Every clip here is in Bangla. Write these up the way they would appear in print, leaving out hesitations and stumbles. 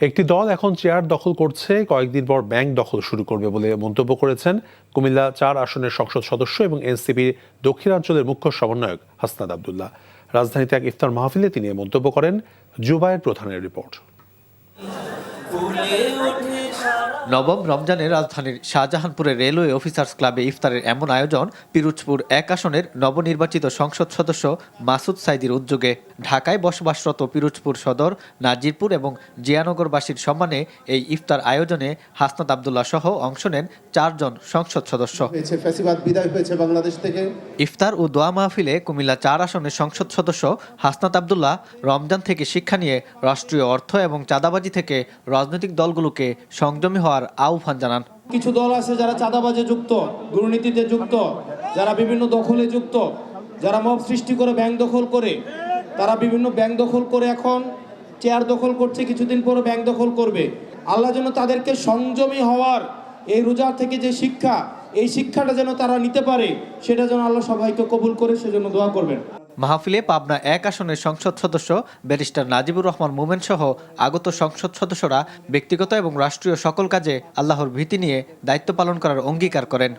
একটি দল এখন চেয়ার দখল করছে, কয়েকদিন পর ব্যাংক দখল শুরু করবে বলে মন্তব্য করেছেন কুমিল্লা ৪ আসনের সংসদ সদস্য এবং এনসিপির দক্ষিণাঞ্চলের মুখ্য সমন্বয়ক হাসনাত আব্দুল্লাহ। রাজধানীতে এক ইফতার মাহফিলে তিনি মন্তব্য করেন। জুবায়ের প্রধানের রিপোর্ট। নবম রমজানে রাজধানীর শাহজাহানপুরের রেলওয়ে অফিসার্স ক্লাবে ইফতারের এমন আয়োজন পিরোজপুর ১ আসনের নবনির্বাচিত সংসদ সদস্য মাসুদ সাইদির উদ্যোগে। ঢাকায় বসবাসরত পিরোজপুর সদর, নাজিরপুর এবং জিয়ানগরবাসীর সম্মানে এই ইফতার আয়োজনে হাসনাত আব্দুল্লাহ সহ অংশ নেন ৪ জন সংসদ সদস্য। ইফতার ও দোয়া মাহফিলে কুমিল্লা ৪ আসনের সংসদ সদস্য হাসনাত আব্দুল্লাহ রমজান থেকে শিক্ষা নিয়ে রাষ্ট্রীয় অর্থ এবং চাঁদাবাজি থেকে রাজনৈতিক দলগুলোকে সংযমী হওয়ার আহ্বান জানান। কিছু দল আছে যারা চাঁদাবাজে যুক্ত, দুর্নীতিতে যুক্ত, যারা বিভিন্ন দখলে যুক্ত, যারা মব সৃষ্টি করে ব্যাংক দখল করে, তারা বিভিন্ন ব্যাংক দখল করে এখন চেয়ার দখল করছে, কিছুদিন পরে ব্যাংক দখল করবে। আল্লাহ যেন তাদেরকে সংযমী হওয়ার এই রোজা থেকে যে শিক্ষা, এই শিক্ষাটা যেন তারা নিতে পারে, সেটা যেন আল্লাহ সবাইকে কবুল করে, সেজন্য দোয়া করবেন। মাহফিলে পাবনা ১ আসনের সংসদ সদস্য ব্যারিস্টার নাজিবুর রহমান মোমেন সহ আগত সংসদ সদস্যরা ব্যক্তিগত এবং রাষ্ট্রীয় সকল কাজে আল্লাহর ভীতি নিয়ে দায়িত্ব পালন করার অঙ্গীকার করেন।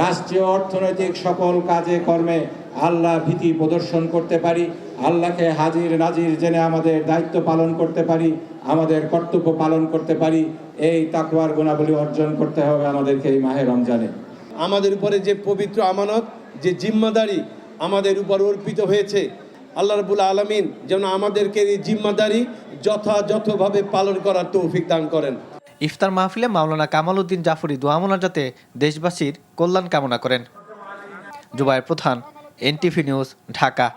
রাষ্ট্রীয় অর্থনৈতিক সকল কাজে কর্মে আল্লাহর ভীতি প্রদর্শন করতে পারি, আল্লাহকে হাজির নাজির জেনে আমাদের দায়িত্ব পালন করতে পারি, আমাদের কর্তব্য পালন করতে পারি, এই তাকওয়ার গুণাবলী অর্জন করতে হবে আমাদেরকে এই মাহে রমজানে। আমাদের উপরে যে পবিত্র আমানত, যে জিম্মাদারি আমাদের উপর অর্পিত হয়েছে, আল্লাহ রাব্বুল আলামিন যেন আমাদেরকে এই জিম্মাদারি যথাযথভাবে পালন করার তৌফিক দান করেন। ইফতার মাহফিলে মাওলানা কামাল উদ্দিন জাফরি দোয়া মোনাজাতে দেশবাসীর কল্যাণ কামনা করেন। জুবায়ের প্রধান, এনটিভি নিউজ, ঢাকা।